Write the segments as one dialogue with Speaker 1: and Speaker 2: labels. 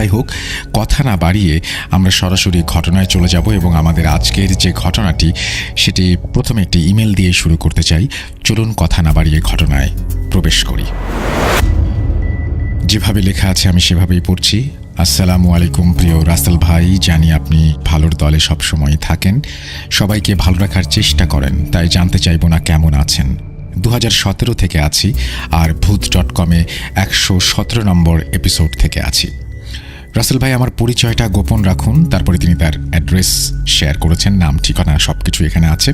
Speaker 1: যাই হোক, কথা না বাড়িয়ে আমরা সরাসরি ঘটনায় চলে যাব এবং আমাদের আজকের যে ঘটনাটি সেটি প্রথমে একটি ইমেল দিয়ে শুরু করতে চাই। চলুন কথা না বাড়িয়ে ঘটনায় প্রবেশ করি। যেভাবে লেখা আছে আমি সেভাবেই পড়ছি। আসসালামু আলাইকুম প্রিয় রাসেল ভাই, জানি আপনি ভালোর দলে সবসময় থাকেন, সবাইকে ভালো রাখার চেষ্টা করেন, তাই জানতে চাইব না কেমন আছেন। 2017 থেকে আছি আর ভূত.com-এ 117 নম্বর এপিসোড থেকে আছি। রাসেল ভাই আমার পরিচয়টা গোপন রাখুন। তারপরে তিনি তার অ্যাড্রেস শেয়ার করেছেন, নাম ঠিকানা সব কিছু এখানে আছে,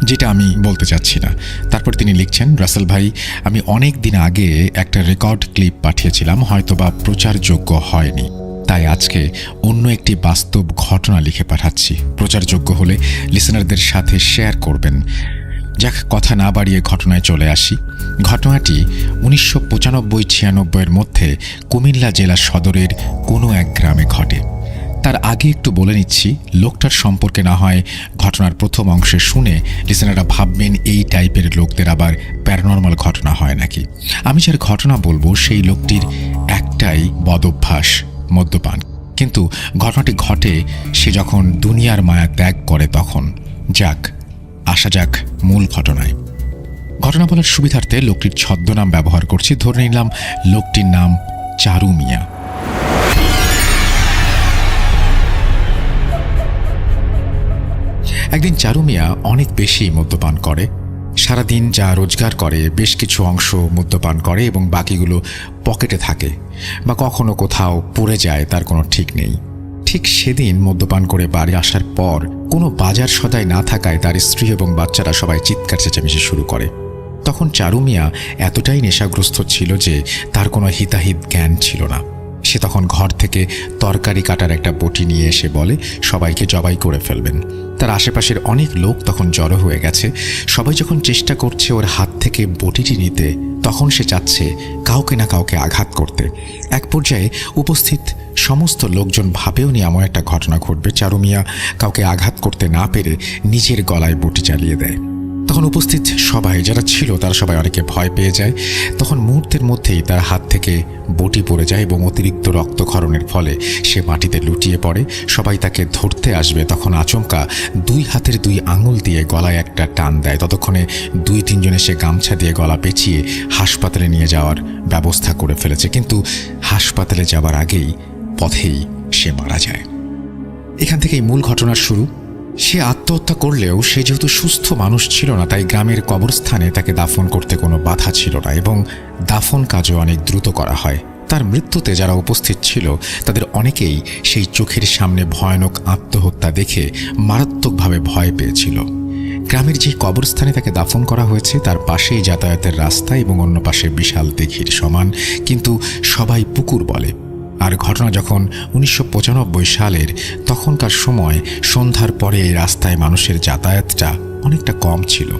Speaker 1: যেটা আমি বলতে চাচ্ছি না। তারপর তিনি লিখছেন, রাসেল ভাই আমি অনেক দিন আগে একটা রেকর্ড ক্লিপ পাঠিয়েছিলাম, হয়তোবা প্রচারযোগ্য হয়নি, তাই আজকে অন্য একটি বাস্তব ঘটনা লিখে পাঠাচ্ছি। প্রচারযোগ্য হলে লিসেনারদের সাথে শেয়ার করবেন। যাক, কথা না বাড়িয়ে ঘটনায় চলে আসি। ঘটনাটি 1995-96 মধ্যে কুমিল্লা জেলা সদরের কোনো এক গ্রামে ঘটে। তার আগে একটু বলে নিচ্ছি, লোকটার সম্পর্কে না হয় ঘটনার প্রথম অংশে শুনে লিসেনাররা ভাববেন এই টাইপের লোকদের আবার প্যারানর্মাল ঘটনা হয় নাকি। আমি যার ঘটনা বলবো সেই লোকটির একটাই বদভ্যাস, মদ্যপান। কিন্তু ঘটনাটি ঘটে সে যখন দুনিয়ার মায়া ত্যাগ করে তখন। যাক, আসা যাক মূল ঘটনায়। ঘটনা বলার সুবিধার্থে লোকটির ছদ্মনাম ব্যবহার করছি। ধরে নিলাম লোকটির নাম চারু মিয়া। একদিন চারু মিয়া অনেক বেশি মদ্যপান করে। সারাদিন যা রোজগার করে বেশ কিছু অংশ মদ্যপান করে এবং বাকিগুলো পকেটে থাকে বা কখনো কোথাও পড়ে যায়, তার কোনো ঠিক নেই। ঠিক সেদিন মদ্যপান করে বাড়ি আসার পর কোনো বাজার সদাই না থাকায় তার স্ত্রী এবং বাচ্চারা সবাই চিৎকার চেঁচামেচি শুরু করে। তখন চারু মিয়া এতটাই নেশাগ্রস্ত ছিল যে তার কোনো হিতাহিত জ্ঞান ছিল না। সে তখন ঘর থেকে তরকারি কাটার একটা বটি নিয়ে এসে বলে সবাইকে জবাই করে ফেলবেন। তার আশেপাশের অনেক লোক তখন জড়ো হয়ে গেছে। সবাই যখন চেষ্টা করছে ওর হাত থেকে বটিটি নিতে, তখন সে চাচ্ছে কাউকে না কাউকে আঘাত করতে। এক পর্যায়ে উপস্থিত সমস্ত লোকজন ভাবেও নি এমন একটা ঘটনা ঘটবে। চারু মিয়া কাউকে আঘাত করতে না পেরে নিজের গলায় বটি চালিয়ে দেয়। তখন উপস্থিত সবাই যারা ছিল তারা সবাই অনেকে ভয় পেয়ে যায়। তখন মুহূর্তের মধ্যেই তার হাত থেকে বটি পড়ে যায় এবং অতিরিক্ত রক্তক্ষরণের ফলে সে মাটিতে লুটিয়ে পড়ে। সবাই তাকে ধরতে আসবে, তখন আচমকা দুই হাতের দুই আঙুল দিয়ে গলায় একটা টান দেয়। ততক্ষণে 2-3 জন এসে গামছা দিয়ে গলা পেঁচিয়ে হাসপাতালে নিয়ে যাওয়ার ব্যবস্থা করে ফেলেছে। কিন্তু হাসপাতালে যাবার আগেই পথেই সে মারা যায়। এখান থেকেই মূল ঘটনার শুরু। সে আত্মহত্যা করলেও সে যেহেতু সুস্থ মানুষ ছিল না, তাই গ্রামের কবরস্থানে তাকে দাফন করতে কোনো বাধা ছিল না এবং দাফন কাজও অনেক দ্রুত করা হয়। তার মৃত্যুতে যারা উপস্থিত ছিল তাদের অনেকেই সেই চোখের সামনে ভয়ানক আত্মহত্যা দেখে মারাত্মকভাবে ভয় পেয়েছিল। গ্রামের যে কবরস্থানে তাকে দাফন করা হয়েছে তার পাশেই যাতায়াতের রাস্তা এবং অন্য পাশে বিশাল দিঘির সমান, কিন্তু সবাই পুকুর বলে। আর ঘটনা যখন 1995 সালের, তখনকার সময় সন্ধ্যার পরে এই রাস্তায় মানুষের যাতায়াতটা অনেকটা কম ছিল।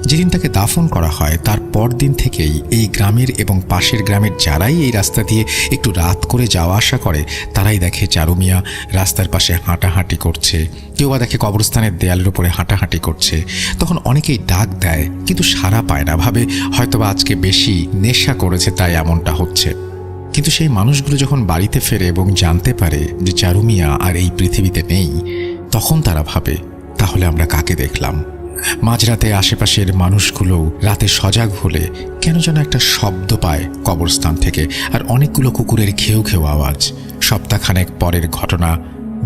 Speaker 1: যেদিন তাকে দাফন করা হয় তার পরদিন থেকেই এই গ্রামের এবং পাশের গ্রামের যারাই এই রাস্তা দিয়ে একটু রাত করে যাওয়া আসা করে তারাই দেখে চারু মিয়া রাস্তার পাশে হাঁটাহাঁটি করছে, কেউ বা দেখে কবরস্থানের দেয়ালের উপরে হাঁটাহাঁটি করছে। তখন অনেকেই ডাক দেয় কিন্তু সাড়া পায় না, ভাবে হয়তোবা আজকে বেশি নেশা করেছে তাই এমনটা হচ্ছে। কিন্তু সেই মানুষগুলো যখন বাড়িতে ফেরে এবং জানতে পারে যে চারু মিয়া আর এই পৃথিবীতে নেই, তখন তারা ভাবে তাহলে আমরা কাকে দেখলাম। মাঝরাতে আশেপাশের মানুষগুলো রাতে সজাগ হলে কেন যেন একটা শব্দ পায় কবরস্থান থেকে, আর অনেকগুলো কুকুরের ঘেউ ঘেউ আওয়াজ। সপ্তাহখানেক পরের ঘটনা,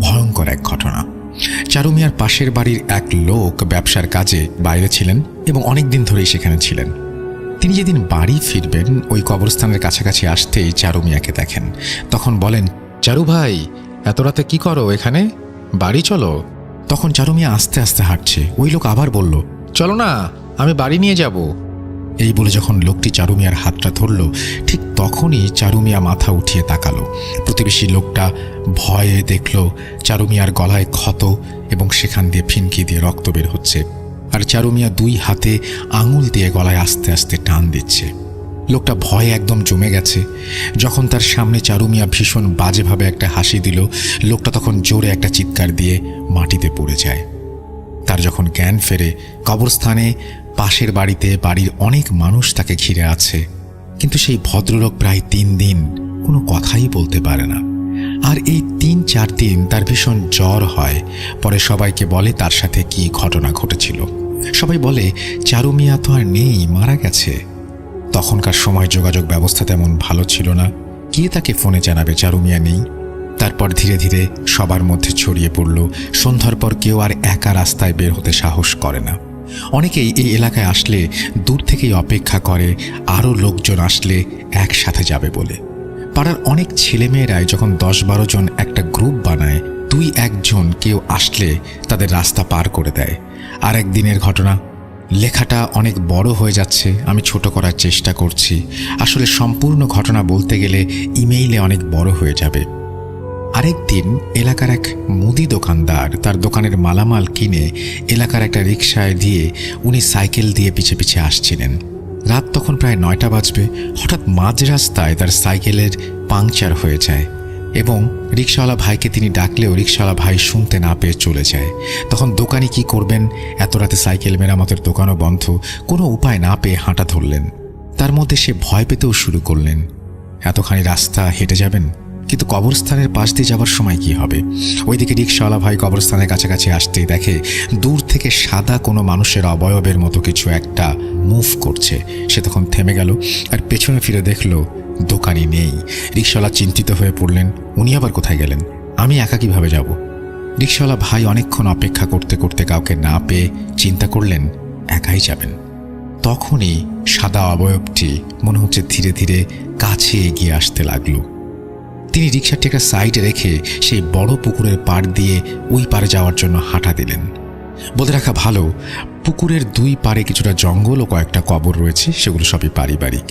Speaker 1: ভয়ঙ্কর এক ঘটনা। চারু মিয়ার পাশের বাড়ির এক লোক ব্যবসার কাজে বাইরে ছিলেন এবং অনেক দিন ধরেই সেখানে ছিলেন। তিনি যেদিন বাড়ি ফিরবেন ওই কবরস্থানের কাছাকাছি আসতেই চারু মিয়াকে দেখেন। তখন বলেন, চারু ভাই এত রাতে কি করো এখানে, বাড়ি চলো। তখন চারু মিয়া আস্তে আস্তে হাঁটছে। ওই লোক আবার বলল, চলো না, আমি বাড়ি নিয়ে যাব। এই বলে যখন লোকটি চারু মিয়ার হাতটা ধরল, ঠিক তখনই চারু মিয়া মাথা উঠিয়ে তাকালো। প্রতিবেশী লোকটা ভয়ে দেখল চারু মিয়ার গলায় ক্ষত এবং সেখান দিয়ে ফিনকি দিয়ে রক্ত বের হচ্ছে, আর চারু মিয়া 2 হাতে আঙুল দিয়ে গলায় আস্তে আস্তে টান দিচ্ছে। লোকটা ভয়ে একদম জমে গেছে। যখন তার সামনে চারু মিয়া ভীষণ বাজেভাবে একটা হাসি দিল, লোকটা তখন জোরে একটা চিৎকার দিয়ে মাটিতে পড়ে যায়। তার যখন জ্ঞান ফেরে, কবরস্থানে পাশের বাড়িতে বাড়ির অনেক মানুষ তাকে ঘিরে আছে, কিন্তু সেই ভদ্রলোক প্রায় 3 দিন কোনো কথাই বলতে পারে না। আর এই 3-4 দিন তার ভীষণ জ্বর হয়। পরে সবাইকে বলে তার সাথে কি ঘটনা ঘটেছিল। সবাই বলে চারু মিয়া তো আর নেই, মারা গেছে। তখনকার সময় যোগাযোগ ব্যবস্থা তেমন ভালো ছিল না, কে তাকে ফোনে জানাবে চারু মিয়া নেই। তারপর ধীরে ধীরে সবার মধ্যে ছড়িয়ে পড়ল, সন্ধ্যার পর কেউ আর একা রাস্তায় বের হতে সাহস করে না। অনেকেই এই এলাকায় আসলে দূর থেকেই অপেক্ষা করে আরও লোকজন আসলে একসাথে যাবে বলে। পাড়ার অনেক ছেলেমেয়েরাই যখন 10-12 জন একটা গ্রুপ বানায়, 2-1 জন কেউ আসলে তাদের রাস্তা পার করে দেয়। আর একদিনের ঘটনা। লেখাটা অনেক বড় হয়ে যাচ্ছে, আমি ছোট করার চেষ্টা করছি। আসলে সম্পূর্ণ ঘটনা বলতে গেলে ইমেইলে অনেক বড় হয়ে যাবে। আরেকদিন এলাকার এক মুদি দোকানদার তার দোকানের মালামাল কিনে এলাকার একটা রিকশায় দিয়ে উনি সাইকেল দিয়ে পিছে পিছে আসছিলেন। রাত তখন প্রায় 9টা বাজবে। হঠাৎ মাঝ রাস্তায় তার সাইকেলের পাংচার হয়ে যায় এবং রিকশাওয়ালা ভাইকে তিনি ডাকলেও রিকশাওয়ালা ভাই শুনতে না পেয়ে চলে যায়। তখন দোকানি কি করবেন, এত রাতে সাইকেল মেরামতের দোকানও বন্ধ, কোনো উপায় না পেয়ে হাঁটা ধরলেন। তার মধ্যে সে ভয় পেতেও শুরু করলেন। এতখানি রাস্তা হেঁটে যাবেন, কিন্তু কবরস্থানের পাশ দিয়ে যাবার সময় কি হবে? ওইদিকে রিকশাওয়ালা ভাই কবরস্থানের কাছাকাছি আসতেই দেখে দূর থেকে সাদা কোনো মানুষের অবয়বের মতো কিছু একটা মুভ করছে। সে তখন থেমে গেল আর পেছনে ফিরে দেখল দোকানি নেই। রিকশাওয়ালা চিন্তিত হয়ে পড়লেন, উনি আবার কোথায় গেলেন? আমি একা কিভাবে যাব? রিকশাওয়ালা ভাই অনেকক্ষণ অপেক্ষা করতে করতে কাউকে না পেয়ে চিন্তা করলেন একাই যাবেন। তখনই সাদা অবয়বটি মনে হচ্ছে ধীরে ধীরে কাছে এগিয়ে আসতে লাগলো। তিনি রিকশাটি একটা সাইডে রেখে সেই বড় পুকুরের পাড় দিয়ে ওই পারে যাওয়ার জন্য হাঁটা দিলেন। বলে রাখা ভালো, পুকুরের 2 পারে কিছুটা জঙ্গল ও কয়েকটা কবর রয়েছে, সেগুলো সবই পারিবারিক।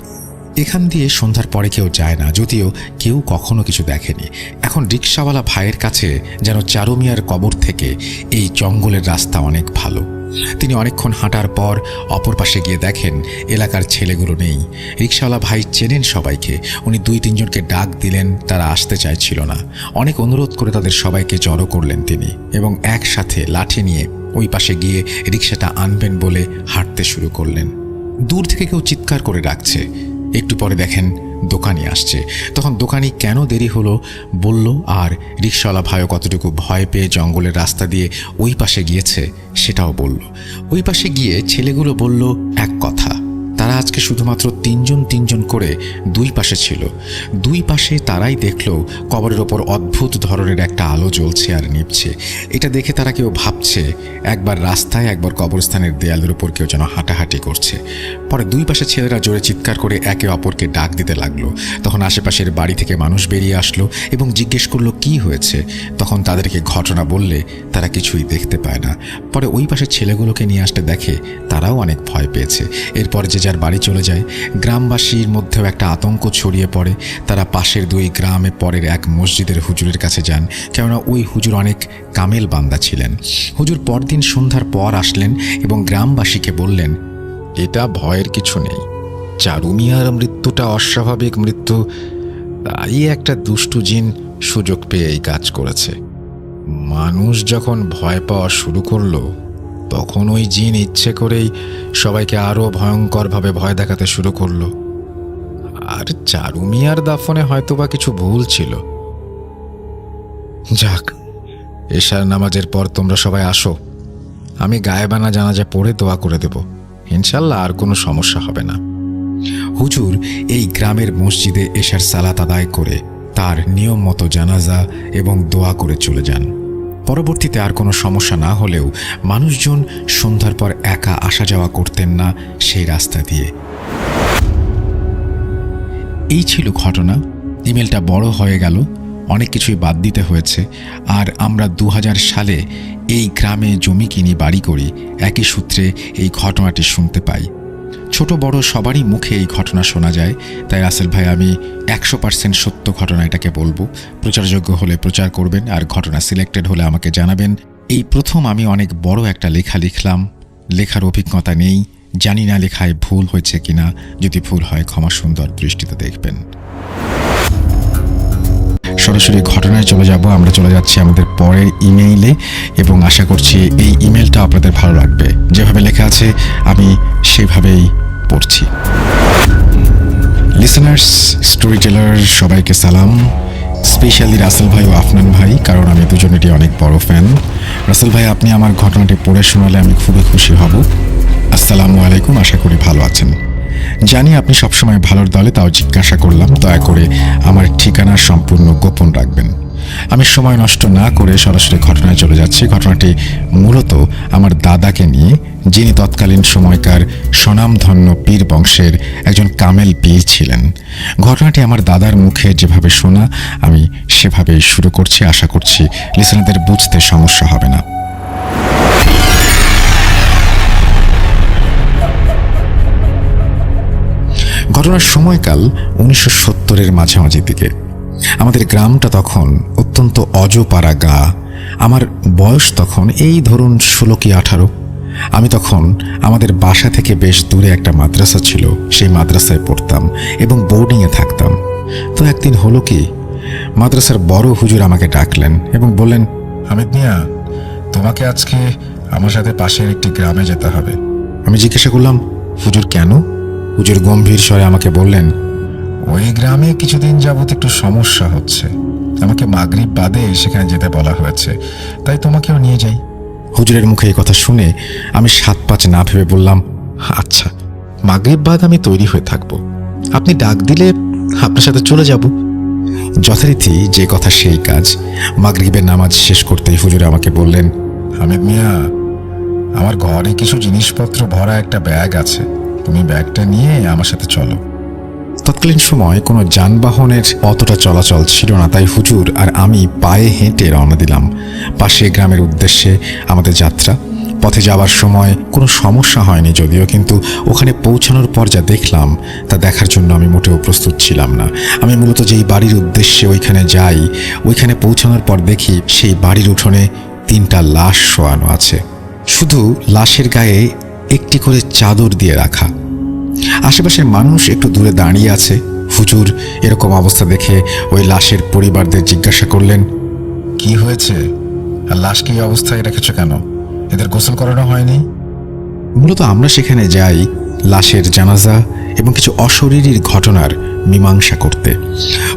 Speaker 1: এখান দিয়ে সন্ধ্যার পরে কেউ যায় না, যদিও কেউ কখনো কিছু দেখেনি। এখন রিকশাওয়ালা ভাইয়ের কাছে যেন চারু মিয়ার কবর থেকে এই জঙ্গলের রাস্তা অনেক ভালো। তিনি অনেকক্ষণ হাঁটার পর অপর পাশে গিয়ে দেখেন এলাকার ছেলেগুলো নেই। রিকশাওয়ালা ভাই চেনেন সবাইকে, উনি 2-3 জনকে ডাক দিলেন, তারা আসতে চাইছিল না। অনেক অনুরোধ করে তাদের সবাইকে জড়ো করলেন তিনি এবং একসাথে লাঠি নিয়ে ওই পাশে গিয়ে রিকশাটা আনবেন বলে হাঁটতে শুরু করলেন। দূর থেকে কেউ চিৎকার করে ডাকছে। একটু পরে দেখেন দোকানি আসছে। তখন দোকানি কেন দেরি হলো বলল, আর রিকশাওয়ালা ভাইও কতটুকু ভয় পেয়ে জঙ্গলের রাস্তা দিয়ে ওই পাশে গিয়েছে সেটাও বলল। ওই পাশে গিয়ে ছেলেগুলো বলল এক কথা, তারা আজকে শুধুমাত্র 3 জন করে 2 পাশে ছিল। 2 পাশে তারাই দেখল কবরের ওপর অদ্ভুত ধরনের একটা আলো জ্বলছে আর নিভছে। এটা দেখে তারা কেউ ভাবছে একবার রাস্তায় একবার কবরস্থানের দেয়ালের উপর কেউ যেন হাঁটাহাঁটি করছে। পরে 2 পাশে ছেলেরা জোরে চিৎকার করে একে অপরকে ডাক দিতে লাগলো। তখন আশেপাশের বাড়ি থেকে মানুষ বেরিয়ে আসলো এবং জিজ্ঞেস করলো কি হয়েছে। তখন তাদেরকে ঘটনা বললে তারা কিছুই দেখতে পায় না। পরে ওই পাশের ছেলেগুলোকে নিয়ে আসতে দেখে তারাও অনেক ভয় পেয়েছে। এরপর যে যার বাড়ি চলে যায়। গ্রামবাসীর মধ্যেও একটা আতঙ্ক ছড়িয়ে পড়ে। তারা পাশের 2 গ্রামে পরের এক মসজিদের হুজুরের কাছে যান, কেননা ওই হুজুর অনেক কামেল বান্দা ছিলেন। হুজুর পরদিন সন্ধ্যার পর আসলেন এবং গ্রামবাসীকে বললেন, এটা ভয়ের কিছু নেই, চারু মিয়ার মৃত্যুটা অস্বাভাবিক মৃত্যু, তাই একটা দুষ্টু জিন সুযোগ পেয়ে এই কাজ করেছে। মানুষ যখন ভয় পাওয়া শুরু করলো তখন ওই জিন ইচ্ছে করেই সবাইকে আরো ভয়ঙ্করভাবে ভয় দেখাতে শুরু করলো। আর চারু মিয়ার দাফনে হয়তোবা কিছু ভুল ছিল। যাক, এশার নামাজের পর তোমরা সবাই আসো, আমি গায়েবানা জানাজা পড়ে দোয়া করে দেব, ইনশাল্লাহ আর কোনো সমস্যা হবে না। হুজুর এই গ্রামের মসজিদে এশার সালাত আদায় করে তার নিয়ম মতো জানাজা এবং দোয়া করে চলে যান। পরবর্তীতে আর কোনো সমস্যা না হলেও মানুষজন সন্ধ্যার পর একা আসা যাওয়া করতেন না সেই রাস্তা দিয়ে। এই ছিল ঘটনা। ইমেলটা বড় হয়ে গেল, অনেক কিছুই বাদ দিতে হয়েছে। আর আমরা 2000 সালে এই গ্রামে জমি কিনি, বাড়ি করি, একই সূত্রে এই ঘটনাটি শুনতে পাই। ছোট বড় সবারই মুখে এই ঘটনা শোনা যায়। তাই রাসেল ভাই, আমি 100% সত্য ঘটনা এটাকে বলবো। প্রচারযোগ্য হলে প্রচার করবেন, আর ঘটনা সিলেক্টেড হলে আমাকে জানাবেন। এই প্রথম আমি অনেক বড় একটা লেখা লিখলাম, লেখার অভিজ্ঞতা নেই, জানি না লেখায় ভুল হয়েছে কিনা। যদি ভুল হয় ক্ষমা সুন্দর দৃষ্টিতে দেখবেন। সরাসরি ঘটনায় চলে যাব। আমরা চলে যাচ্ছি আমাদের পরের ইমেইলে এবং আশা করছি এই ইমেলটা আপনাদের ভালো লাগবে। যেভাবে লেখা আছে আমি সেভাবেই পড়ছি। লিসেনার্স, স্টোরি টেলার সবাইকে সালাম। স্পেশালি রাসেল ভাই ও আফনান ভাই, কারণ আমি দুজনেরই অনেক বড় ফ্যান। রাসেল ভাই, আপনি আমার ঘটনাটি পড়ে শোনালে আমি খুবই খুশি হব। আসসালামু আলাইকুম, আশা করি ভালো আছেন। জানি আপনি সবসময় ভালোর দলে, তাও জিজ্ঞাসা করলাম দয়া করে আমার ঠিকানা সম্পূর্ণ গোপন রাখবেন। আমি সময় নষ্ট না করে সরাসরি ঘটনায় চলে যাচ্ছি। ঘটনাটি মূলত আমার দাদাকে নিয়ে, যিনি তৎকালীন সময়কার স্বনামধন্য পীর বংশের একজন কামেল পীর ছিলেন। ঘটনাটি আমার দাদার মুখে যেভাবে শোনা, আমি সেভাবেই শুরু করছি। আশা করছি লিসেনারদের বুঝতে সমস্যা হবে না। ঘটনার সময়কাল 1970-এর মাঝামাঝি দিকে। আমাদের গ্রামটা তখন অত্যন্ত অজপাড়া গা। আমার বয়স তখন এই ধরুন 16 কি 18। আমি তখন আমাদের বাসা থেকে বেশ দূরে একটা মাদ্রাসা ছিল, সেই মাদ্রাসায় পড়তাম এবং বোর্ডিংয়ে থাকতাম। তো একদিন হলো কি, মাদ্রাসার বড় হুজুর আমাকে ডাকলেন এবং বললেন, হামিদ মিয়া, তোমাকে আজকে আমার সাথে পাশের একটি গ্রামে যেতে হবে। আমি জিজ্ঞাসা করলাম, হুজুর কেন? হুজুর গম্ভীর স্বরে আমাকে বললেন, ওই গ্রামে কিছুদিন যাবত একটু সমস্যা হচ্ছে, আমাকে মাগরিব বাদে সেখানে যেতে বলা হয়েছে, তাই তোমাকেও নিয়ে যাই। হুজুরের মুখে এই কথা শুনে আমি 7-5 না ভেবে বললাম, আচ্ছা, মাগরিব বাদ আমি তৈরি হয়ে থাকবো, আপনি ডাক দিলে আপনার সাথে চলে যাব। যথারীতি যে কথা সেই কাজ। মাগরিবের নামাজ শেষ করতেই হুজুর আমাকে বললেন, হামিদ মিয়া, আমার ঘরে কিছু জিনিসপত্র ভরা একটা ব্যাগ আছে, তুমি ব্যাগটা নিয়ে আমার সাথে চলো। তৎকালীন সময় কোনো যানবাহনের অতটা চলাচল ছিল না, তাই হুজুর আর আমি পায়ে হেঁটে রওনা দিলাম পাশে গ্রামের উদ্দেশ্যে আমাদের যাত্রা। পথে যাওয়ার সময় কোনো সমস্যা হয়নি যদিও, কিন্তু ওখানে পৌঁছানোর পর যা দেখলাম তা দেখার জন্য আমি মোটেও প্রস্তুত ছিলাম না। আমি মূলত যেই বাড়ির উদ্দেশ্যে ওইখানে যাই, ওইখানে পৌঁছানোর পর দেখি সেই বাড়ির উঠোনে 3টা লাশ শোয়ানো আছে। শুধু লাশের গায়ে একটি করে চাদর দিয়ে রাখা। আশেপাশের মানুষ একটু দূরে দাঁড়িয়ে আছে। হুজুর এরকম অবস্থা দেখে ওই লাশের পরিবারদের জিজ্ঞাসা করলেন, কি হয়েছে? আর লাশ কি অবস্থায় রেখেছ কেন? এদের গোসল করানো হয়নি? মূলত আমরা সেখানে যাই লাশের জানাজা এবং কিছু অশরীরীর ঘটনার মীমাংসা করতে।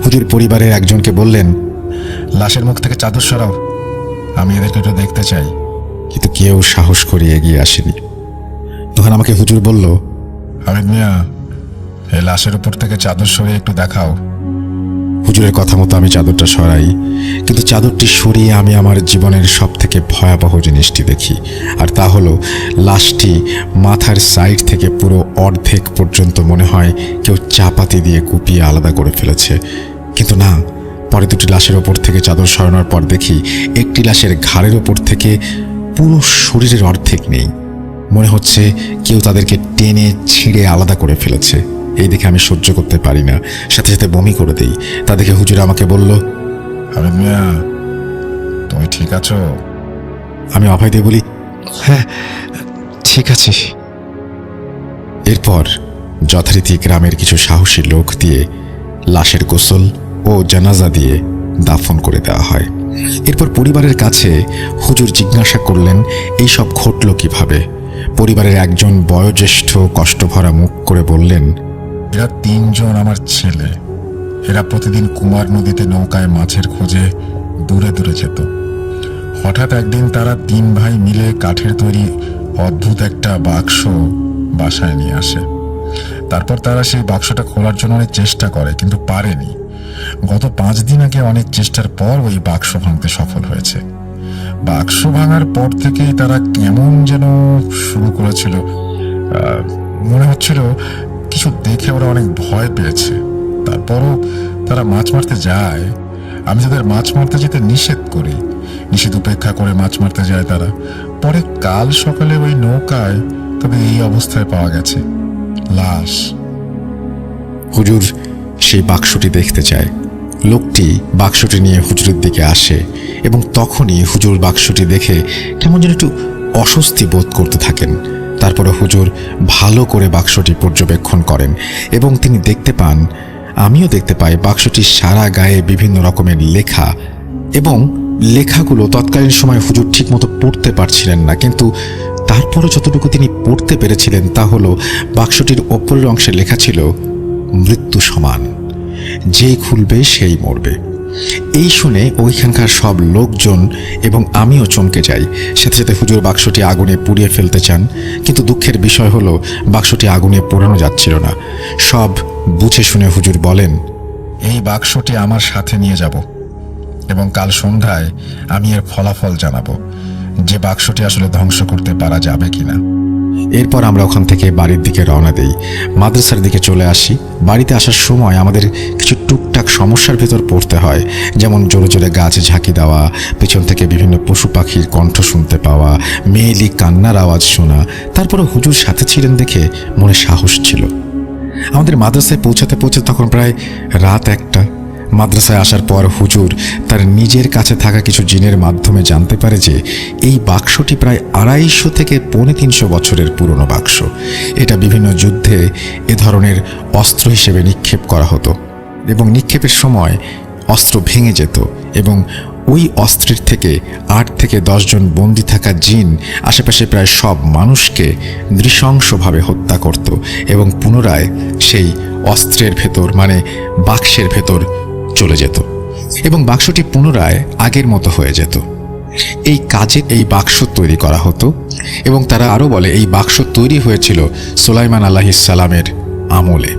Speaker 1: হুজুর পরিবারের একজনকে বললেন, লাশের মুখ থেকে চাদর সরাও, আমি এদেরকে একটু দেখতে চাই। কিন্তু কেউ সাহস করে এগিয়ে আসেনি। তখন আমাকে হুজুর বলল, হামিদ মিয়া, এই লাশের উপর থেকে চাদর সরিয়ে একটু দেখাও। হুজুরের কথা মতো আমি চাদরটা সরাই, কিন্তু চাদরটি সরিয়ে আমি আমার জীবনের সব থেকে ভয়াবহ জিনিসটি দেখি, আর তা হলো লাশটি মাথার সাইড থেকে পুরো অর্ধেক পর্যন্ত মনে হয় কেউ চাপাতি দিয়ে কুপিয়ে আলাদা করে ফেলেছে। কিন্তু না, পরে 2টি লাশের ওপর থেকে চাদর সরানোর পর দেখি একটি লাশের ঘাড়ের ওপর থেকে পুরো শরীরের অর্ধেক নেই। মনে হচ্ছে কেউ তাদেরকে টেনে ছিঁড়ে আলাদা করে ফেলেছে। এই দেখে আমি সহ্য করতে পারি না, সাথে সাথে বমি করে দিই। তা দেখে হুজুর আমাকে বলল, হামিদ মিয়া, তুমি ঠিক আছো? আমি অভয় দিয়ে বলি, হ্যাঁ ঠিক আছে। এরপর যথারীতি গ্রামের কিছু সাহসী লোক দিয়ে লাশের গোসল ও জানাজা দিয়ে দাফন করে দেওয়া হয়। এরপর পরিবারের কাছে হুজুর জিজ্ঞাসা করলেন, এই সব ঘটল কিভাবে? পরিবারের একজন বয়োজ্যেষ্ঠ কষ্টভরা মুখ করে বললেন, এরা 3 জন আমার ছেলে। এরা প্রতিদিন কুমার নদীতে নৌকায় মাছের খোঁজে দূরে দূরে যেত। হঠাৎ একদিন তারা 3 ভাই মিলে কাঠের তৈরি অদ্ভুত একটা বাক্স বাসায় নিয়ে আসে। তারপর তারা সেই বাক্সটা খোলার জন্য অনেক চেষ্টা করে, কিন্তু পারেনি। গত 5 দিন আগে অনেক চেষ্টার পর ওই বাক্স ভাঙতে সফল হয়েছে। বাক্স ভাঙার পর থেকেই তারা কেমন যেন শুরু করেছিল। মনে হচ্ছিল কিছু দেখে ওরা অনেক ভয় পেয়েছে। তারপরও তারা মাছ মারতে যায়। আমি তাদের মাছ মারতে যেতে নিষেধ করি। নিষেধ উপেক্ষা করে মাছ মারতে যায় তারা। পরে কাল সকালে ওই নৌকায় তবে এই অবস্থায় পাওয়া গেছে লাশ। হুজুর সেই বাক্সটি দেখতে চায়। লোকটি বাক্সটি নিয়ে হুজুরের দিকে আসে এবং তখনই হুজুর বাক্সটি দেখে কেমন যেন একটু অস্বস্তি বোধ করতে থাকেন। তারপরে হুজুর ভালো করে বাক্সটি পর্যবেক্ষণ করেন এবং তিনি দেখতে পান, আমিও দেখতে পাই, বাক্সটির সারা গায়ে বিভিন্ন রকমের লেখা, এবং লেখাগুলো তৎকালীন সময় হুজুর ঠিকমতো পড়তে পারছিলেন না, কিন্তু তারপরও যতটুকু তিনি পড়তে পেরেছিলেন তা হলো বাক্সটির ওপরের অংশে লেখা ছিল, মৃত্যু সমান, যে খুলবে সেই মরবে। এই শুনে ওইখানকার সব লোকজন এবং আমিও চমকে যাই। সাথে সাথে হুজুর বাক্সটি আগুনে পুড়িয়ে ফেলতে চান, কিন্তু দুঃখের বিষয় হলো বাক্সটি আগুনে পোড়ানো যাচ্ছিল না। সব বুঝে শুনে হুজুর বলেন, এই বাক্সটি আমার সাথে নিয়ে যাব এবং কাল সন্ধ্যায় আমি এর ফলাফল জানাবো যে বাক্সটি আসলে ধ্বংস করতে পারা যাবে কিনা। এরপর আমরা ওখান থেকে বাড়ির দিকে রওনা দেই। মাদ্রাসার দিকে চলে আসি। বাড়িতে আসার সময় আমাদের কিছু টুকটাক সমস্যার ভেতর পড়তে হয়, যেমন জোরে জোরে গাছে ঝাঁকি দেওয়া, পেছন থেকে বিভিন্ন পশু পাখির কণ্ঠ শুনতে পাওয়া, মেয়েলি কান্নার আওয়াজ শোনা। তারপরে হুজুর সাথে ছিলেন দেখে মনে সাহস ছিল। আমাদের মাদ্রাসায় পৌঁছাতে তখন প্রায় রাত 1টা। মাদ্রাসায় আসার পর হুজুর তার নিজের কাছে থাকা কিছু জিনের মাধ্যমে জানতে পারে যে এই বাক্সটি প্রায় 250 থেকে 350 বছরের পুরনো বাক্স। এটা বিভিন্ন যুদ্ধে এ ধরনের অস্ত্র হিসেবে নিক্ষেপ করা হতো এবং নিক্ষেপের সময় অস্ত্র ভেঙে যেত এবং ওই অস্ত্রের থেকে 8 থেকে 10 জন বন্দী থাকা জিন আশেপাশে প্রায় সব মানুষকে নৃশংসভাবে হত্যা করত এবং পুনরায় সেই অস্ত্রের ভেতর মানে বাক্সের ভেতর চলে যেত এবং বাক্সটি পুনরায় আগের মতো হয়ে যেত। এই কাজে এই বাক্স তৈরি করা হতো এবং তারা আরও বলে এই বাক্স তৈরি হয়েছিল সুলাইমান আলাইহিস সালামের আমলে।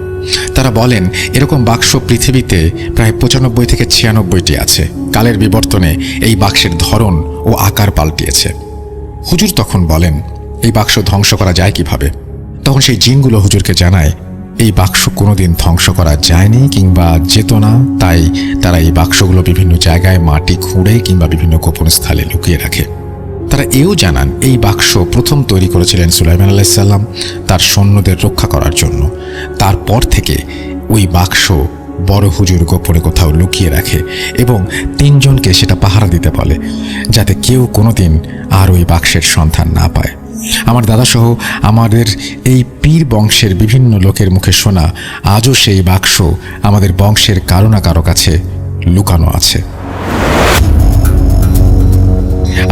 Speaker 1: তারা বলেন এরকম বাক্স পৃথিবীতে প্রায় 95 থেকে 96টি আছে। কালের বিবর্তনে এই বাক্সের ধরন ও আকার পাল্টিয়েছে। হুজুর তখন বলেন এই বাক্স ধ্বংস করা যায় কিভাবে? তখন সেই জিনগুলো হুজুরকে জানায় এই বাক্স কোনোদিন ধ্বংস করা যায়নি কিংবা যেত না, তাই তারা এই বাক্সগুলো বিভিন্ন জায়গায় মাটি খুঁড়ে কিংবা বিভিন্ন গোপন স্থলে লুকিয়ে রাখে। তারা এও জানান এই বাক্স প্রথম তৈরি করেছিলেন সুলাইমান আলাইহিস সালাম তার সৈন্যদের রক্ষা করার জন্য। তারপর থেকে ওই বাক্স বড় হুজুর গোপনে কোথাও লুকিয়ে রাখে এবং 3 জনকে সেটা পাহারা দিতে বলে, যাতে কেউ কোনোদিন আর ওই বাক্সের সন্ধান না পায়। আমার দাদাসহ আমাদের এই পীর বংশের বিভিন্ন লোকের মুখে শোনা আজও সেই বাক্স আমাদের বংশের কারো না কারো কাছে লুকানো আছে।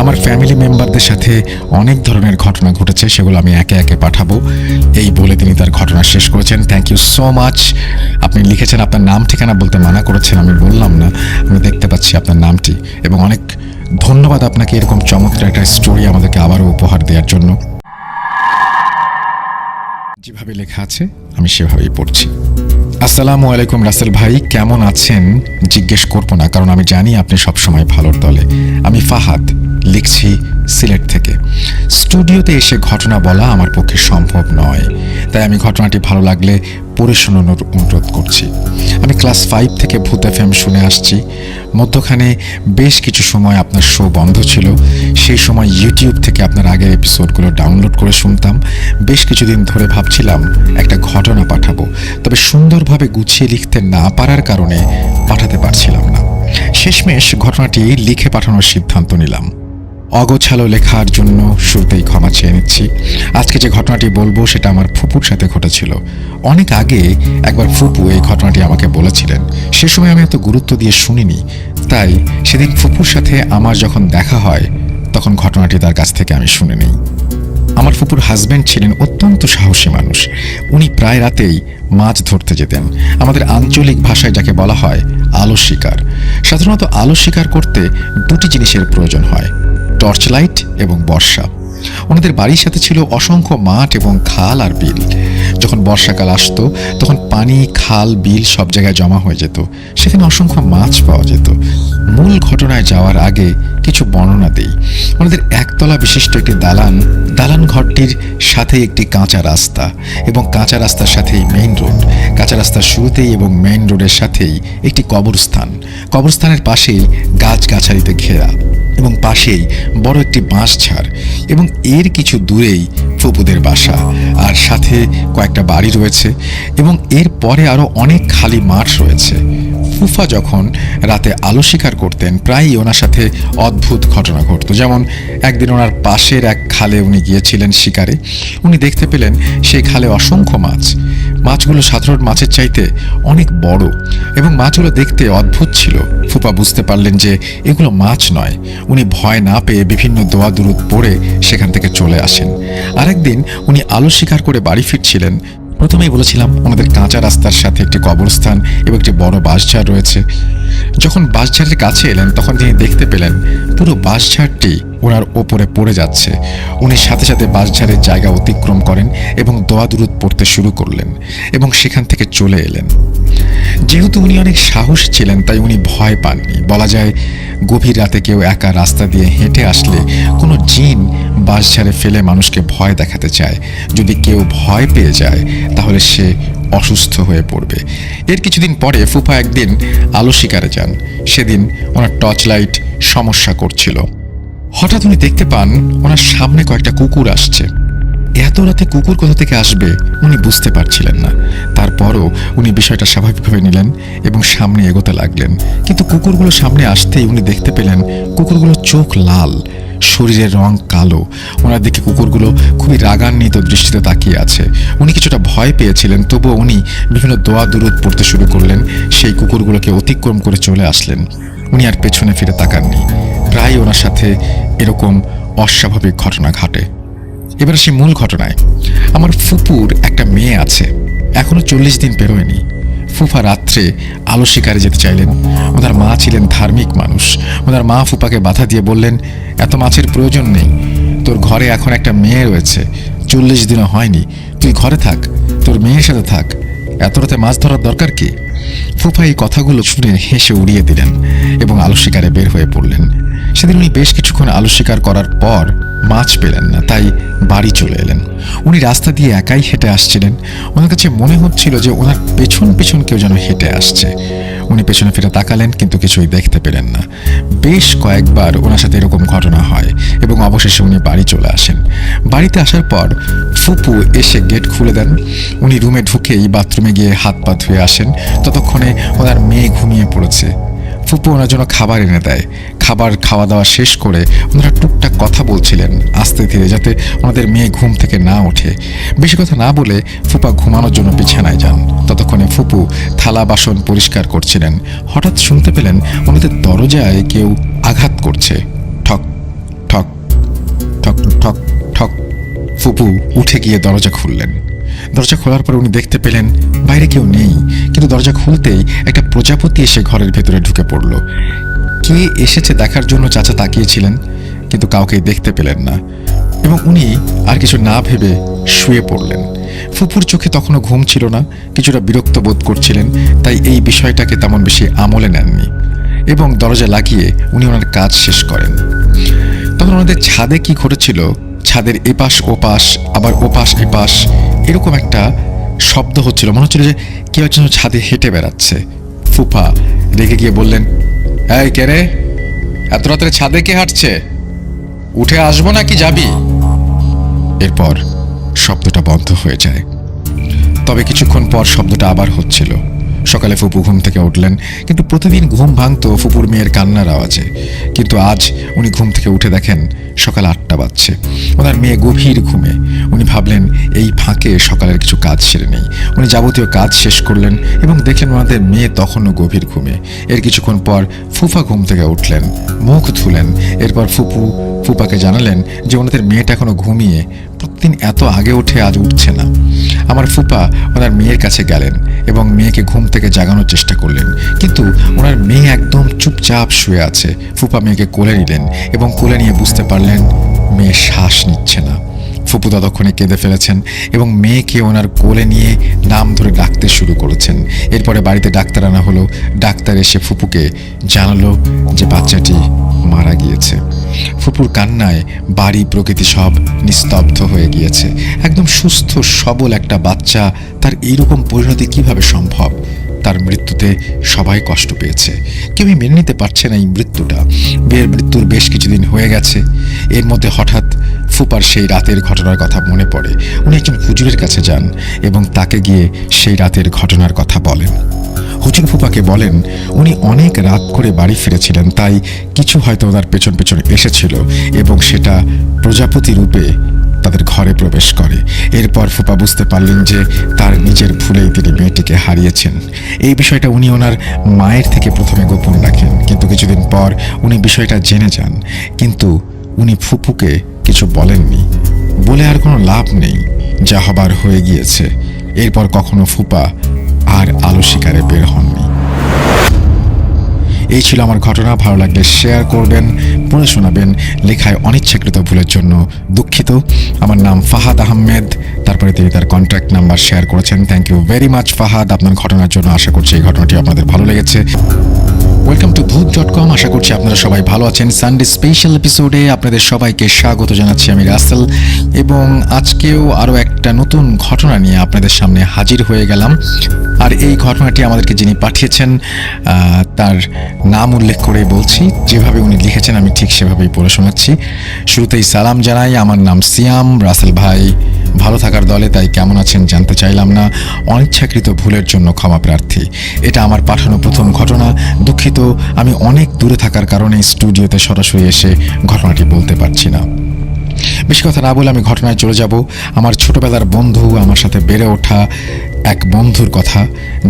Speaker 1: আমার ফ্যামিলি মেম্বারদের সাথে অনেক ধরনের ঘটনা ঘটেছে, সেগুলো আমি একে একে পাঠাবো এই বলে তিনি তার ঘটনা শেষ করেছেন। Thank you so much. আপনি লিখেছেন আপনার নাম ঠিকানা বলতে মানা করেছেন, আমি বললাম না, আমি দেখতে পাচ্ছি আপনার নামটি, এবং অনেক ধন্যবাদ আপনাকে এরকম চমৎকার একটা স্টোরি আমাদেরকে আবারও উপহার দেওয়ার জন্য। যেভাবে লেখা আছে আমি সেভাবেই পড়ছি। আসসালামু আলাইকুম রাসেল ভাই, কেমন আছেন জিজ্ঞেস করবো না, কারণ আমি জানি আপনি সবসময় ভালোর দলে। আমি ফাহাদ, লিখছি সিলেট থেকে। স্টুডিওতে এসে ঘটনা বলা আমার পক্ষে সম্ভব নয়, তাই আমি ঘটনাটি ভালো লাগলে পড়ে শোনানোর অনুরোধ করছি। আমি ক্লাস 5 থেকে ভূত এফএম শুনে আসছি। মধ্যখানে বেশ কিছু সময় আপনার শো বন্ধ ছিল। সেই সময় ইউটিউব থেকে আপনার আগের এপিসোডগুলো ডাউনলোড করে শুনতাম। বেশ কিছুদিন ধরে ভাবছিলাম একটা ঘটনা পাঠাবো, তবে সুন্দরভাবে গুছিয়ে লিখতে না পারার কারণে পাঠাতে পারছিলাম না। শেষমেশ ঘটনাটি লিখে পাঠানোর সিদ্ধান্ত নিলাম। অগোছালো লেখার জন্য শুরুতেই ক্ষমা চেয়ে নিচ্ছি। আজকে যে ঘটনাটি বলবো সেটা আমার ফুপুর সাথে ঘটেছিল। অনেক আগে একবার ফুপু এই ঘটনাটি আমাকে বলেছিলেন। সে সময় আমি এত গুরুত্ব দিয়ে শুনিনি, তাই সেদিন ফুপুর সাথে আমার যখন দেখা হয় তখন ঘটনাটি তার কাছ থেকে আমি শুনে নিই। আমার ফুপুর হাজব্যান্ড ছিলেন অত্যন্ত সাহসী মানুষ। উনি প্রায় রাতেই মাছ ধরতে যেতেন। আমাদের আঞ্চলিক ভাষায় যাকে বলা হয় আলো শিকার। সাধারণত আলো শিকার করতে 2টি জিনিসের প্রয়োজন হয়, টর্চ লাইট এবং বর্ষা। ওনাদের বাড়ির সাথে ছিল অসংখ্য মাঠ এবং খাল আর বিল। যখন বর্ষাকাল আসতো তখন পানি, খাল, বিল সব জায়গায় জমা হয়ে যেত। সেখানে অসংখ্য মাছ পাওয়া যেত। মূল ঘটনায় যাওয়ার আগে কিছু বর্ণনা দেই। ওনাদের একতলা বিশিষ্ট একটি দালান ঘরটির সাথে একটি কাঁচা রাস্তা এবং কাঁচা রাস্তার সাথেই মেইন রোড। কাঁচা রাস্তার শুরুতেই এবং মেইন রোডের সাথেই একটি কবরস্থান। কবরস্থানের পাশেই গাছগাছালিতে ঘেরা এবং পাশেই বড় একটি বাঁশঝাড় এবং এর কিছু দূরেই ফুপুদের বাসা, আর সাথে কয়েকটা বাড়ি রয়েছে এবং এর পরে আরো অনেক খালি মাঠ রয়েছে। ফুফা যখন রাতে আলো শিকার করতেন প্রায়ই ওনার সাথে অদ্ভুত ঘটনা ঘটত। যেমন একদিন ওনার পাশের এক খালে উনি গিয়েছিলেন শিকারে। উনি দেখতে পেলেন সেই খালে অসংখ্য মাছ। মাছগুলো সাধারণ মাছের চাইতে অনেক বড় এবং মাছগুলো দেখতে অদ্ভুত ছিল। ফুপা বুঝতে পারলেন যে এগুলো মাছ নয়। উনি ভয় না পেয়ে বিভিন্ন দোয়া দুরুদ পড়ে সেখান থেকে চলে আসেন। আরেকদিন উনি আলো শিকার করে বাড়ি ফিরছিলেন। প্রথমেই বলেছিলাম ওনাদের কাঁচা রাস্তার সাথে একটি কবরস্থান এবং একটি বড় বাঁশঝাড় রয়েছে। যখন বাঁশঝাড়ের কাছে এলেন তখন তিনি দেখতে পেলেন পুরো বাঁশঝাড়টি ওনার ওপরে পড়ে যাচ্ছে। উনি সাথে সাথে বাঁশঝাড়ের জায়গা অতিক্রম করেন এবং দোয়া দুরুদ পড়তে শুরু করলেন এবং সেখান থেকে চলে এলেন। যেহেতু উনি অনেক সাহসী ছিলেন তাই উনি ভয় পাননি। বলা যায় গভীর রাতে কেউ একা রাস্তা দিয়ে হেঁটে আসলে কোনো জিন বাঁশঝাড়ে ফেলে মানুষকে ভয় দেখাতে চায়। যদি কেউ ভয় পেয়ে যায় তাহলে সে অসুস্থ হয়ে পড়বে। এর কিছুদিন পরে ফুফা একদিন আলো শিকারে যান। সেদিন ওনার টর্চ লাইট সমস্যা করছিল। হঠাৎ উনি দেখতে পান ওনার সামনে কয়েকটা কুকুর আসছে। এত রাতে কুকুর কোথা থেকে আসবে উনি বুঝতে পারছিলেন না। তারপরও উনি বিষয়টা স্বাভাবিকভাবে নিলেন এবং সামনে এগোতে লাগলেন। কিন্তু কুকুরগুলো সামনে আসতেই উনি দেখতে পেলেন কুকুরগুলোর চোখ লাল, শরীরের রং কালো। ওনার দিকে কুকুরগুলো খুবই রাগান্বিত দৃষ্টিতে তাকিয়ে আছে। উনি কিছুটা ভয় পেয়েছিলেন, তবুও উনি বিভিন্ন দোয়া দুরুদ পড়তে শুরু করলেন। সেই কুকুরগুলোকে অতিক্রম করে চলে আসলেন। উনি আর পেছনে ফিরে তাকাননি। প্রায় ওনার সাথে এরকম অস্বাভাবিক ঘটনা ঘটে। এবার আসি মূল ঘটনায়। আমার ফুপুর একটা মেয়ে আছে, এখনো 40 দিন পেরোয়নি। ফুফা রাত্রে আলো শিকারে যেতে চাইলেন। ওনার মা ছিলেন ধার্মিক মানুষ। ওনার মা ফুপাকে বাধা দিয়ে বললেন, এত মাছের প্রয়োজন নেই, তোর ঘরে এখন একটা মেয়ে রয়েছে, 40 দিনও হয়নি, তুই ঘরে থাক, তোর মেয়ের সাথে থাক, এত রাতে মাছ ধরার দরকার কি? ফুফা এই কথাগুলো শুনে হেসে উড়িয়ে দিলেন এবং আলো শিকারে বের হয়ে পড়লেন। সেদিন উনি বেশ কিছুক্ষণ আলো শিকার করার পর মাছ পেলেন না, তাই বাড়ি চলে এলেন। উনি রাস্তা দিয়ে একাই হেঁটে আসছিলেন। ওনার কাছে মনে হচ্ছিল যে ওনার পেছন পেছন কেউ যেন হেঁটে আসছে। উনি পেছনে ফিরে তাকালেন কিন্তু কিছুই দেখতে পেলেন না। বেশ কয়েকবার ওনার সাথে এরকম ঘটনা হয় এবং অবশেষে উনি বাড়ি চলে আসেন। বাড়িতে আসার পর ফুপু এসে গেট খুলে দেন। উনি রুমে ঢুকেই বাথরুমে গিয়ে হাত পা ধুয়ে আসেন। ততক্ষণে ওনার মেয়ে ঘুমিয়ে পড়েছে। ফুপু ওনার জন্য খাবার এনে দেয়। খাবার খাওয়া দাওয়া শেষ করে ওনারা টুকটাক কথা বলছিলেন আস্তে ধীরে, যাতে ওনাদের মেয়ে ঘুম থেকে না ওঠে। বেশি কথা না বলে ফুপা ঘুমানোর জন্য বিছানায় যান। ততক্ষণে ফুপু থালা বাসন পরিষ্কার করছিলেন। হঠাৎ শুনতে পেলেন ওনাদের দরজায় কেউ আঘাত করছে। ঠক ঠক ঠক ঠক ঠক। ফুপু উঠে গিয়ে দরজা খুললেন। দরজা খোলার পর উনি দেখতে পেলেন বাইরে কেউ নেই, কিন্তু দরজা খুলতেই একটা প্রজাপতি এসে ঘরের ভেতরে ঢুকে পড়ল। কে এসেছে দেখার জন্য চাচা তাকিয়েছিলেন, কিন্তু কাউকেই দেখতে পেলেন না এবং উনি আর কিছু না ভেবে শুয়ে পড়লেন। ফুপুর চোখে তখনও ঘুম ছিল না, কিছুটা বিরক্ত বোধ করছিলেন, তাই এই বিষয়টাকে তেমন বেশি আমলে নেননি এবং দরজা লাগিয়ে উনি ওনার কাজ শেষ করেন। তখন ওনাদের ছাদে কি ঘটেছিল, ছাদের এপাশ ওপাশ আবার ওপাশ এপাশ এরকম একটা শব্দ হচ্ছিল। মনে হচ্ছিল যে কেউ একজন ছাদে হেঁটে বেড়াচ্ছে। ফুফা রেগে গিয়ে বললেন, এই কে রে, এত রাত্রে ছাদে কে হাঁটছে? উঠে আসবো নাকি যাবি? এরপর শব্দটা বন্ধ হয়ে যায়। তবে কিছুক্ষণ পর শব্দটা আবার হচ্ছিল। সকালে ফুপু ঘুম থেকে উঠলেন, কিন্তু প্রতিদিন ঘুম ভাঙতো ফুপুর মেয়ের কান্নার আওয়াজে। কিন্তু আজ উনি ঘুম থেকে উঠে দেখেন সকাল 8টা বাজছে। ওনার মেয়ে গভীর ঘুমে। উনি ভাবলেন এই ফাঁকে সকালের কিছু কাজ সেরে নেই। উনি যাবতীয় কাজ শেষ করলেন এবং দেখলেন ওনাদের মেয়ে তখনও গভীর ঘুমে। এর কিছুক্ষণ পর ফুফা ঘুম থেকে উঠলেন, মুখ ধুলেন। এরপর ফুপাকে জানালেন যে ওনাদের মেয়েটা এখনো ঘুমিয়ে, প্রতিদিন এত আগে উঠে আজ উঠছে না। আমার ফুপা ওনার মেয়ের কাছে গেলেন এবং মেয়েকে ঘুম থেকে জাগানোর চেষ্টা করলেন, কিন্তু ওনার মেয়ে একদম চুপচাপ শুয়ে আছে। ফুপা মেয়েকে কোলে নিলেন এবং কোলে নিয়ে বুঝতে পারলেন মেয়ে শ্বাস নিচ্ছে না। ফুপু ততক্ষণে কেঁদে ফেলেছেন এবং মেয়েকে ওনার কোলে নিয়ে নাম ধরে ডাকতে শুরু করেছেন। এরপরে বাড়িতে ডাক্তার আনা হলো। ডাক্তার এসে ফুপুকে জানালো যে বাচ্চাটি মারা গিয়েছে। ফুপুর কান্নায় বাড়ি প্রকৃতি সব নিস্তব্ধ হয়ে গিয়েছে। একদম সুস্থ সবল একটা বাচ্চা, তার এইরকম পরিণতি কিভাবে সম্ভব? তার মৃত্যুতে সবাই কষ্ট পেয়েছে, কেউই মেনে নিতে পারছে না এই মৃত্যুটা। বিয়ের মৃত্যুর বেশ কিছুদিন হয়ে গেছে। এর মধ্যে হঠাৎ ফুপার সেই রাতের ঘটনার কথা মনে পড়ে। উনি একজন হুজুরের কাছে যান এবং তাকে গিয়ে সেই রাতের ঘটনার কথা বলেন। হুজুর ফুপাকে বলেন উনি অনেক রাত করে বাড়ি ফিরেছিলেন, তাই কিছু হয়তো ওনার পেছন পেছন এসেছিল এবং সেটা প্রজাপতি রূপে তাদের ঘরে প্রবেশ করে। এরপর ফুপা বুঝতে পারলেন যে তার নিজের ভুলেই তিনি মেয়েটিকে হারিয়েছেন। এই বিষয়টা উনি ওনার মায়ের থেকে প্রথমে গোপন রাখেন, কিন্তু কিছুদিন পর উনি বিষয়টা জেনে যান। কিন্তু উনি ফুপুকে কিছু বলেননি। বলে আর কোনো লাভ নেই, যা হবার হয়ে গিয়েছে। এরপর কখনো ফুপা আর আলো শিকারে বের হননি। এই ছিল আমার ঘটনা। ভালো লাগলে শেয়ার করবেন, পড়ে শোনাবেন। লেখায় অনিচ্ছাকৃত ভুলের জন্য দুঃখিত। আমার নাম ফাহাদ আহমেদ। তারপরে তিনি তার কন্ট্যাক্ট নাম্বার শেয়ার করেছেন। Thank you very much Fahad, আপনার ঘটনার জন্য। আশা করছি এই ঘটনাটি আপনাদের ভালো লেগেছে। Welcome to ভূত.com। আশা করছি আপনারা সবাই ভালো আছেন। সানডে স্পেশাল এপিসোডে আপনাদের সবাইকে স্বাগত জানাচ্ছি আমি রাসেল, এবং আজকেও আরও একটা নতুন ঘটনা নিয়ে আপনাদের সামনে হাজির হয়ে গেলাম। আর এই ঘটনাটি আমাদেরকে যিনি পাঠিয়েছেন তার নাম উল্লেখ করে বলছি, যেভাবে উনি লিখেছেন আমি ঠিক সেভাবেই পড়ে শোনাচ্ছি। শুরুতেই সালাম জানাই, আমার নাম সিয়াম। রাসেল ভাই ভালো থাকার দলে, তাই কেমন আছেন জানতে চাইলাম না। অনিচ্ছাকৃত ভুলের জন্য ক্ষমা প্রার্থী। এটা আমার পাঠানো প্রথম ঘটনা। দুঃখিত, আমি অনেক দূরে থাকার কারণে স্টুডিওতে সরাসরি এসে ঘটনাটি বলতে পারছি না। বেশি কথা না বলে আমি ঘটনায় চলে যাব। আমার ছোটবেলার বন্ধু, আমার সাথে বেড়ে ওঠা এক বন্ধুর কথা,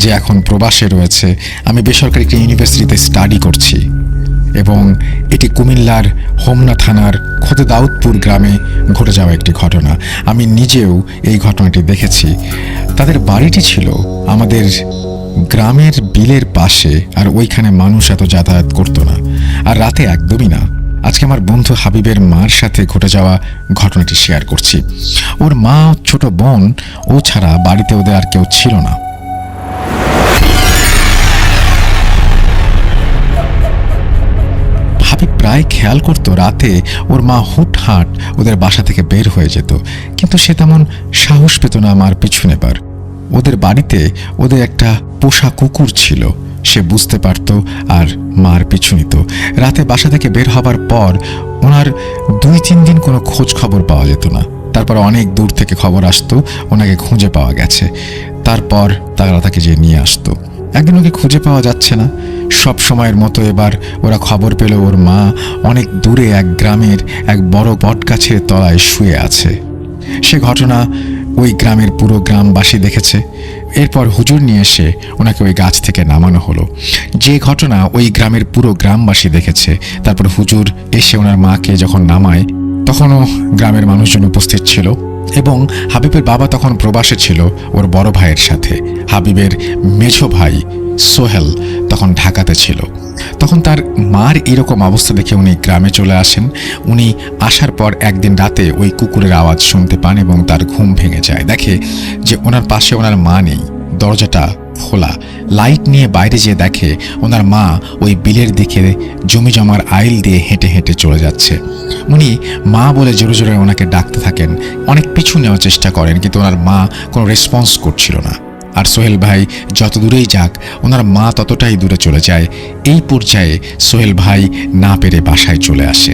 Speaker 1: যে এখন প্রবাসে রয়েছে। আমি বেসরকারি একটি ইউনিভার্সিটিতে স্টাডি করছি, এবং এটি কুমিল্লার হোমনা থানার খোদেদাউদপুর গ্রামে ঘটে যাওয়া একটি ঘটনা। আমি নিজেও এই ঘটনাটি দেখেছি। তাদের বাড়িটি ছিল আমাদের গ্রামের বিলের পাশে, আর ওইখানে মানুষ এত যাতায়াত করতো না, আর রাতে একদমই না। আজকে আমার বন্ধু হাবিবের মার সাথে ঘটে যাওয়া ঘটনাটি শেয়ার করছি। ওর মা, ছোট বোন, ও ছাড়া বাড়িতে ওদের আর কেউ ছিল না। হাবিব প্রায় খেয়াল করতো রাতে ওর মা হুটহাট ওদের বাসা থেকে বের হয়ে যেত, কিন্তু সে তেমন সাহস পেত না মার পিছু নেবার। ওদের বাড়িতে ওদের একটা পোষা কুকুর ছিল, সে বুঝতে পারত আর মার পিছু নিত। রাতে বাসা থেকে বের হবার পর ওনার 2-3 দিন কোনো খোঁজ খবর পাওয়া যেত না। তারপর অনেক দূর থেকে খবর আসতো ওনাকে খুঁজে পাওয়া গেছে। তারপর তারা তাকে যে নিয়ে আসতো। একদিন ওকে খুঁজে পাওয়া যাচ্ছে না। সব সময়ের মতো এবার ওরা খবর পেল ওর মা অনেক দূরে এক গ্রামের এক বড় বটগাছের তলায় শুয়ে আছে। সে ঘটনা ওই গ্রামের পুরো গ্রামবাসী দেখেছে। এরপর হুজুর নিয়ে এসে ওনাকে ওই গাছ থেকে নামানো হলো। যে ঘটনা ওই গ্রামের পুরো গ্রামবাসী দেখেছে। তারপর হুজুর এসে ওনার মাকে যখন নামায়, তখনও গ্রামের মানুষজন উপস্থিত ছিল, এবং হাবিবের বাবা তখন প্রবাসে ছিল ওর বড় ভাইয়ের সাথে। হাবিবের মেঝো ভাই সোহেল তখন ঢাকাতে ছিল। তখন তার মার এরকম অবস্থা দেখে উনি গ্রামে চলে আসেন। উনি আসার পর একদিন রাতে ওই কুকুরের আওয়াজ শুনতে পান, এবং তার ঘুম ভেঙে যায়। দেখে যে ওনার পাশে ওনার মা নেই, দরজাটা খোলা। লাইট নিয়ে বাইরে যেয়ে দেখে ওনার মা ওই বিলের দিকে জমি জমার আইল দিয়ে হেঁটে হেঁটে চলে যাচ্ছে। উনি মা বলে জোরে জোরে ওনাকে ডাকতে থাকেন, অনেক পিছু নেওয়ার চেষ্টা করেন, কিন্তু ওনার মা কোনো রেসপন্স করছিল না। আর সোহেল ভাই যত দূরেই যাক, ওনার মা ততটাই দূরে চলে যায়। এই পর্যায়ে সোহেল ভাই না পেরে বাসায় চলে আসে।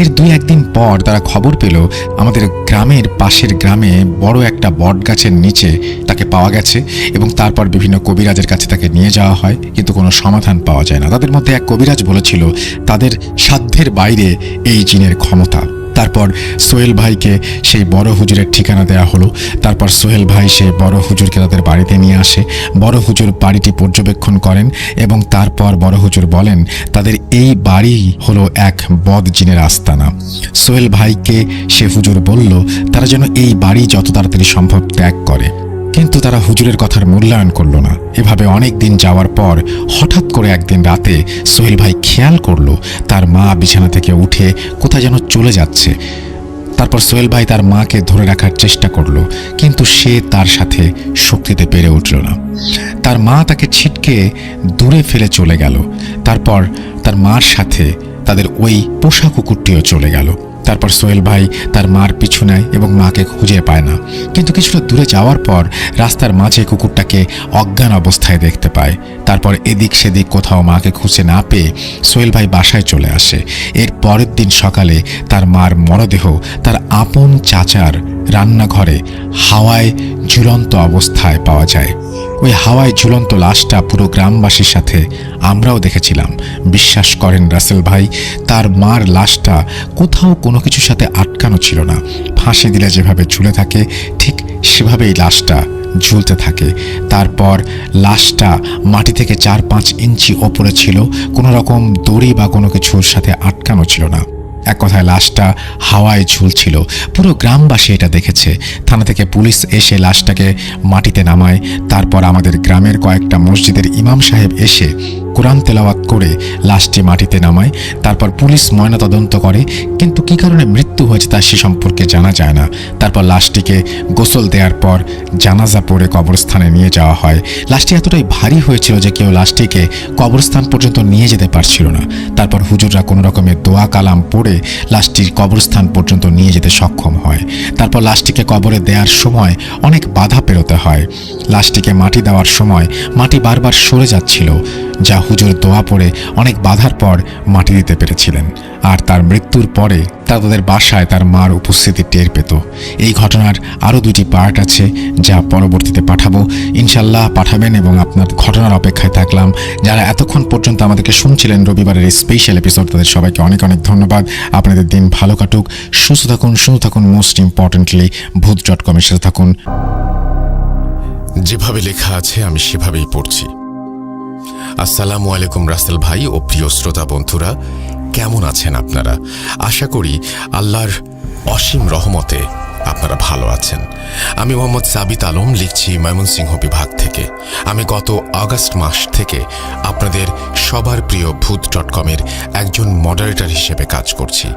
Speaker 1: এর 2-1 দিন পর তারা খবর পেল আমাদের গ্রামের পাশের গ্রামে বড় একটা বট গাছের নিচে তাকে পাওয়া গেছে, এবং তারপর বিভিন্ন কবিরাজের কাছে তাকে নিয়ে যাওয়া হয়, কিন্তু কোনো সমাধান পাওয়া যায় না। তাদের মধ্যে এক কবিরাজ বলেছিল তাদের সাধ্যের বাইরে এই জিনের ক্ষমতা। তারপর সোহেল ভাইকে সেই বড় হুজুরের ঠিকানা দেওয়া হলো। তারপর সোহেল ভাই সেই বড় হুজুরকে তাদের বাড়িতে নিয়ে আসে। বড় হুজুর বাড়িটি পর্যবেক্ষণ করেন, এবং তারপর বড় হুজুর বলেন তাদের এই বাড়ি হলো এক বদ জিনের আস্তানা। সোহেল ভাইকে সে হুজুর বলল তারা যেন এই বাড়ি যত তাড়াতাড়ি সম্ভব ত্যাগ করে, কিন্তু তারা হুজুরের কথার মূল্যায়ন করলো না। এভাবে অনেক দিন যাওয়ার পর হঠাৎ করে একদিন রাতে সোহেল ভাই খেয়াল করলো তার মা বিছানা থেকে উঠে কোথায় যেন চলে যাচ্ছে। তারপর সোহেল ভাই তার মাকে ধরে রাখার চেষ্টা করলো, কিন্তু সে তার সাথে শক্তিতে পেরে উঠল না। তার মা তাকে ছিটকে দূরে ফেলে চলে গেল। তারপর তার মার সাথে তাদের ওই পোষা কুকুরটিও চলে গেল। তারপর সোহেল ভাই তার মার পিছু নেয় এবং মাকে খুঁজে পায় না, কিন্তু কিছুটা দূরে যাওয়ার পর রাস্তার মাঝে কুকুরটাকে অজ্ঞান অবস্থায় দেখতে পায়। তারপর এদিক সেদিক কোথাও মাকে খুঁজে না পেয়ে সোহেল ভাই বাসায় চলে আসে। এর পরের দিন সকালে তার মার মরদেহ তার আপন চাচার রান্নাঘরে হাওয়ায় ঝুলন্ত অবস্থায় পাওয়া যায়। ওই হাওয়ায় ঝুলন্ত লাশটা পুরো গ্রামবাসীর সাথে আমরাও দেখেছিলাম। বিশ্বাস করেন রাসেল ভাই, তার মার লাশটা কোথাও কোনো কিছুর সাথে আটকানো ছিল না। ফাঁসি দিলে যেভাবে ঝুলে থাকে ঠিক সেভাবেই লাশটা ঝুলতে থাকে। তারপর লাশটা মাটি থেকে 4-5 ইঞ্চি ওপরে ছিল, কোনো রকম দড়ি বা কোনো কিছুর সাথে আটকানো ছিল না। এক কথায় লাশটা হাওয়ায় ঝুলছিল। পুরো গ্রামবাসী এটা দেখেছে। থানা থেকে পুলিশ এসে লাশটাকে মাটিতে নামায়। তারপর আমাদের গ্রামের কয়েকটা মসজিদের ইমাম সাহেব এসে কোরআন তেলাওয়াত করে লাশটি মাটিতে নামায়। তারপর পুলিশ ময়নাতদন্ত করে, কিন্তু কী কারণে মৃত্যু হয়েছে তা সে সম্পর্কে জানা যায় না। তারপর লাশটিকে গোসল দেওয়ার পর জানাজা পড়ে কবরস্থানে নিয়ে যাওয়া হয়। লাশটি এতটাই ভারী হয়েছিল যে কেউ লাশটিকে কবরস্থান পর্যন্ত নিয়ে যেতে পারছিল না। তারপর হুজুররা কোনো রকমের দোয়া কালাম পড়ে লাশটির কবরস্থান পর্যন্ত নিয়ে যেতে সক্ষম হয়। তারপর লাশটিকে কবরে দেওয়ার সময় অনেক বাধা পেরোতে হয়। লাশটিকে মাটি দেওয়ার সময় মাটি বারবার সরে যাচ্ছিল, যা হুজুর দোয়া পড়ে অনেক বাধার পর মাটি দিতে পেরেছিলেন। আর তার মৃত্যুর পরে তাদের বাসায় তার মার উপস্থিতি টের পেত। এই ঘটনার আরও 2টি পার্ট আছে, যা পরবর্তীতে পাঠাবো, ইনশাল্লাহ পাঠাবেন, এবং আপনার ঘটনার অপেক্ষায় থাকলাম। যারা এতক্ষণ পর্যন্ত আমাদেরকে শুনছিলেন রবিবারের এই স্পেশাল এপিসোড, তাদের সবাইকে অনেক অনেক ধন্যবাদ। আপনাদের দিন ভালো কাটুক, সুস্থ থাকুন, মোস্ট ইম্পর্টেন্টলি ভূত.com এর সাথে থাকুন।
Speaker 2: যেভাবে লেখা আছে আমি সেভাবেই পড়ছি। আসসালামু আলাইকুম রাসেল ভাই ও প্রিয় শ্রোতা বন্ধুরা, কেমন আছেন আপনারা? আশা করি আল্লাহর অসীম রহমতে আপনারা ভালো আছেন। আমি মোহাম্মদ সাবিত আলম, লিখছি ময়মনসিংহ বিভাগ থেকে। আমি গত আগস্ট মাস থেকে আপনাদের সবার প্রিয় ভূত.com এর একজন মডারেটর হিসেবে কাজ করছি।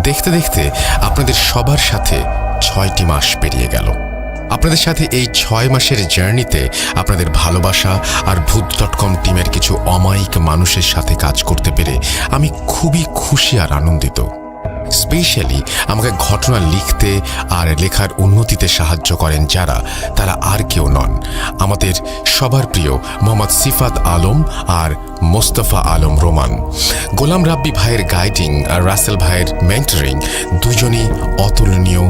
Speaker 2: দেখতে দেখতে আপনাদের সবার সাথে 6টি মাস পেরিয়ে গেল। আপনাদের সাথে এই 6 মাসের জার্নিতে আপনাদের ভালোবাসা আর ভূত.com টিমের কিছু অমায়িক মানুষের সাথে কাজ করতে পেরে আমি খুবই খুশি আর আনন্দিত। স্পেশালি আমাকে ঘটনা লিখতে আর লেখার উন্নতিতে সাহায্য করেন যারা, তারা আর কেউ নন, আমাদের সবার প্রিয় মোহাম্মদ সিফাত আলম আর মোস্তফা আলম রোমান। গোলাম রাব্বি ভাইয়ের গাইডিং আর রাসেল ভাইয়ের মেন্টরিং, দুজনই অতুলনীয়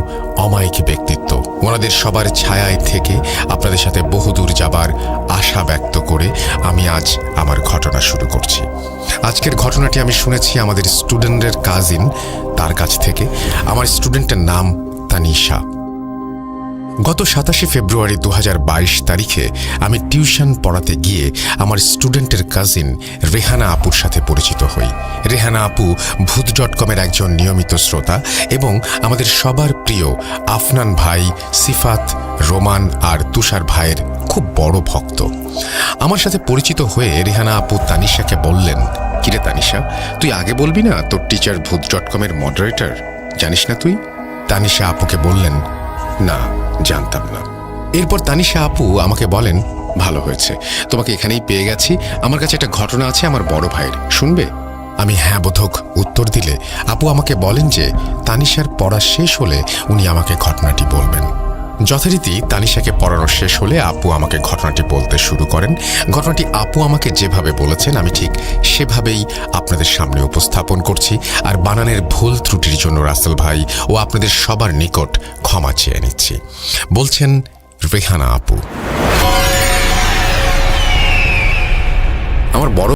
Speaker 2: অমায়িক ব্যক্তিত্ব। ওনাদের সবার ছায়ায় থেকে আপনাদের সাথে বহুদূর যাবার আশা ব্যক্ত করে আমি আজ আমার ঘটনা শুরু করছি। আজকের ঘটনাটি আমি শুনেছি আমাদের স্টুডেন্টের কাজিন, তার কাছ থেকে। আমার স্টুডেন্টের নাম তানিশা। গত 27 ফেব্রুয়ারি 2022 তারিখে আমি টিউশন পড়াতে গিয়ে আমার স্টুডেন্টের কাজিন রেহানা আপুর সাথে পরিচিত হই। রেহানা আপু ভূত.com এর একজন নিয়মিত শ্রোতা এবং আমাদের সবার প্রিয় আফনান ভাই, সিফাত, রোমান আর তুষার ভাইয়ের খুব বড় ভক্ত। আমার সাথে পরিচিত হয়ে রেহানা আপু তানিশাকে বললেন, কিরে তানিশা, তুই আগে বলবি না তোর টিচার ভূত.com এর মডারেটর, জানিস না তুই? তানিশা আপুকে বললেন, না, জানতাম না। এরপর তানিশা আপু আমাকে বলেন, ভালো হয়েছে, তোমাকে এখানেই পেয়ে গেছি, আমার কাছে একটা ঘটনা আছে আমার বড় ভাইয়ের, শুনবে? আমি হ্যাঁ বোধক উত্তর দিলে আপু আমাকে বলেন যে তানিশার পড়া শেষ হলে উনি আমাকে ঘটনাটি বলবেন। যথারীতি তানিশাকে পড়ানো শেষ হলে আপু আমাকে ঘটনাটি বলতে শুরু করেন। ঘটনাটি আপু আমাকে যেভাবে বলেছেন আমি ঠিক সেভাবেই আপনাদের সামনে উপস্থাপন করছি। আর বানানের ভুল ত্রুটির জন্য রাসেল ভাই ও আপনাদের সবার নিকট ক্ষমা চেয়ে নিচ্ছি। বলছেন রেহানা আপু। আমার বড়